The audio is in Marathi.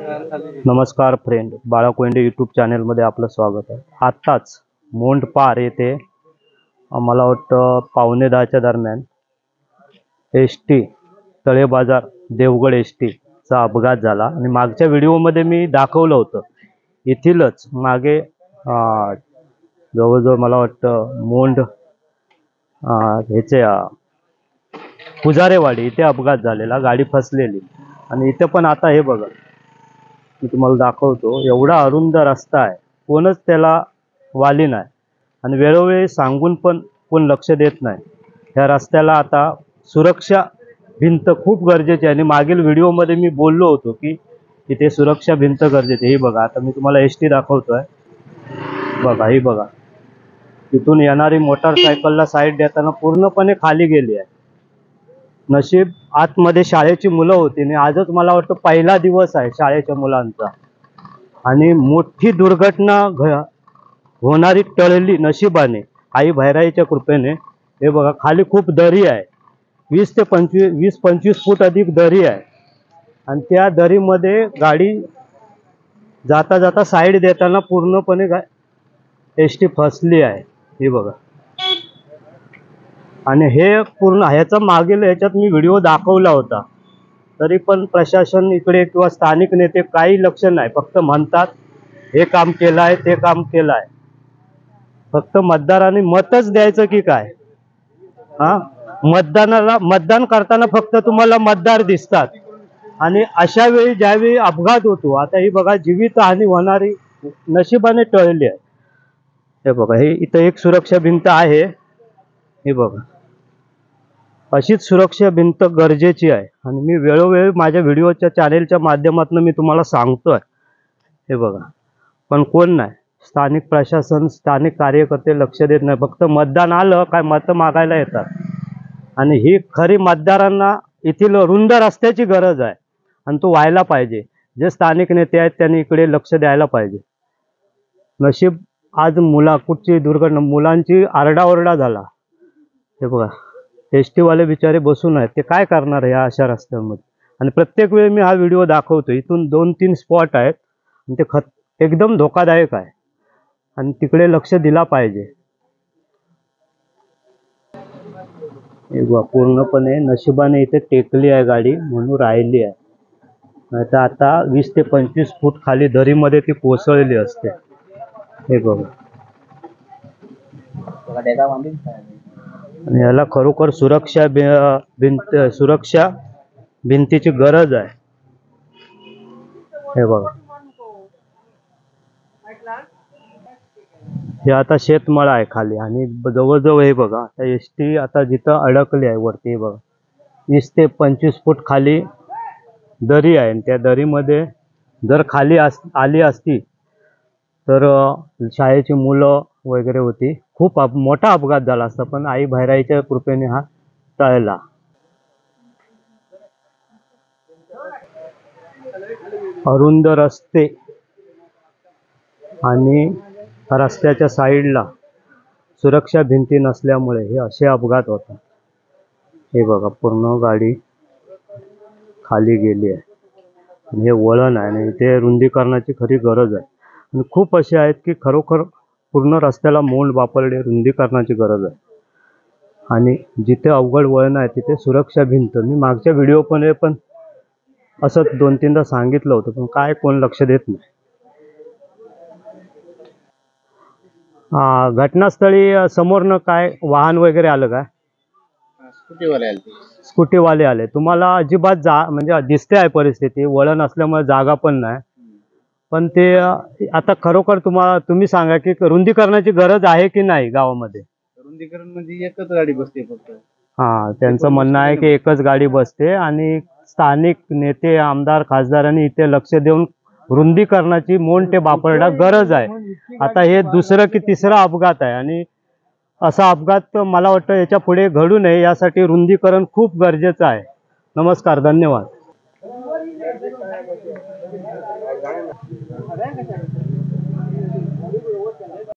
नमस्कार फ्रेंड, बाळा कोंडे यूट्यूब चॅनलमध्ये आपलं स्वागत आहे। आत्ताच मोंडपार येथे मला वाटतं 9:15च्या दरम्यान एसटी तळे बाजार देवगड एसटीचा अपघात झाला आणि मागच्या व्हिडिओमध्ये मी दाखवलं होतं। येथीलच मागे जवळजवळ मला वाटतं मोंड ह्याचे पुजारेवाडी इथे अपघात झालेला, गाडी फसलेली। आणि इथे पण आता हे बघा, मी तुम्हाला दाखवतो, एवढा अरुंद रस्ता आहे, कोणच त्याला वाली नाही आणि वेळोवेळी सांगून पण कोण लक्ष देत नाही। ह्या रस्त्याला आता सुरक्षा भिंत खूप गरजेची आहे आणि मागील व्हिडिओमध्ये मी बोललो होतो की इथे सुरक्षा भिंत गरजेची आहे। हे बघा, आता मी तुम्हाला एसटी दाखवतोय, बघा ही बघा, इथून येणारी मोटरसायकलला साईड देताना पूर्णपणे खाली गेली आहे। नशीब आतमध्ये शाळेची मुलं होती आणि आजच मला वाटतं पहिला दिवस आहे शाळेच्या मुलांचा आणि मोठी दुर्घटना होणारी टळली नशिबाने, आई भैराईच्या कृपेने। हे बघा, खाली खूप दरी आहे, 20 ते 25 फूट अधिक दरी आहे आणि त्या दरीमध्ये गाडी जाता जाता साईड देताना पूर्णपणे एसटी फसली आहे। हे बघा, आणि हे पूर्ण ह्याचा मागील ह्याच्यात मी व्हिडिओ दाखवला होता, तरी पण प्रशासन इकडे किंवा स्थानिक नेते काही लक्ष नाही, फक्त म्हणतात हे काम केलं आहे ते काम केलं आहे। फक्त मतदारांनी मतच द्यायचं की काय? मतदान करताना फक्त तुम्हाला मतदार दिसतात आणि अशा वेळी ज्यावेळी अपघात होतो, आता ही बघा जीवितहानी होणारी नशिबाने टळली आहे। हे बघा, हे इथं एक सुरक्षा भिंत आहे, हे बघा, अशीच सुरक्षा भिंत गरजेची आहे आणि मी वेळोवेळी माझ्या व्हिडिओच्या चॅनेलच्या माध्यमातून मी तुम्हाला सांगतोय। हे बघा, पण कोण नाही, स्थानिक प्रशासन, स्थानिक कार्यकर्ते लक्ष देत नाही। फक्त मतदान आलं काय मतं मागायला येतात आणि ही खरी मतदारांना येथील रुंद रस्त्याची गरज आहे आणि तो व्हायला पाहिजे। जे स्थानिक नेते आहेत त्यांनी इकडे लक्ष द्यायला पाहिजे। नशीब आज कुठची दुर्घटना, मुलांची आरडाओरडा झाला। हे बघा, एसटीवाले बिचारे बसून आहेत, ते काय करणार आहे या अशा रस्त्यांमध्ये? आणि प्रत्येक वेळी मी हा व्हिडिओ दाखवतो, इथून 2-3 स्पॉट आहेत आणि ते एकदम धोकादायक आहे आणि तिकडे लक्ष दिला पाहिजे। हे बघा, पूर्णपणे नशिबाने इथे टेकली आहे गाडी म्हणून राहिली आहे, नाहीतर आता 20 ते 25 फूट खाली दरीमध्ये ती कोसळली असते। हे बघा, आणि याला खरोखर सुरक्षा भिंतीची गरज आहे। हे बघा, हे आता शेतमळा आहे खाली आणि जवळजवळ हे बघा, आता एसटी आता जिथं अडकली आहे वरती, हे बघा 20 ते 25 फूट खाली दरी आहे आणि त्या दरीमध्ये जर खाली आली असती तर शाळेची मुलं वगैरे होती, खूप मोठा अपघात झाला असता, पण आई भैराईच्या कृपेने हा टळला। अरुंद रस्ते आणि रस्त्याच्या साईडला सुरक्षा भिंती नसल्यामुळे हे असे अपघात होतात। हे बघा, पूर्ण गाडी खाली गेली आहे आणि हे वळण आहे आणि इथे रुंदीकरणाची खरी गरज आहे आणि खूप असे आहेत की खरोखर पूर्ण रस्त्याला मोंड वापरणे, रुंदीकरणाची गरज आहे। आणि जिथे अवघड वळण आहे तिथे सुरक्षा भिंत, मी मागच्या व्हिडिओमध्ये पण असं 2-3दा सांगितलं होतं, पण काय कोण लक्ष देत नाही। घटनास्थळी समोरनं काय वाहन वगैरे आलं का? स्कूटीवाले आले। तुम्हाला अजिबात म्हणजे दिसते आहे परिस्थिती, वळण असल्यामुळे जागा पण नाही, पण ते आता खरोखर तुम्ही सांगा की रुंदीकरणाची गरज आहे की नाही गावामध्ये? रुंदीकरण म्हणजे एकच गाडी बसते फक्त। त्यांचं म्हणणं आहे की एकच गाडी बसते आणि स्थानिक नेते, आमदार, खासदारांनी इथे लक्ष देऊन रुंदीकरणाची मोंड ते बापरडा गरज आहे। आता हे दुसरं की तिसरा अपघात आहे आणि असा अपघात मला वाटतं याच्या पुढे घडू नये यासाठी रुंदीकरण खूप गरजेचं आहे। नमस्कार, धन्यवाद।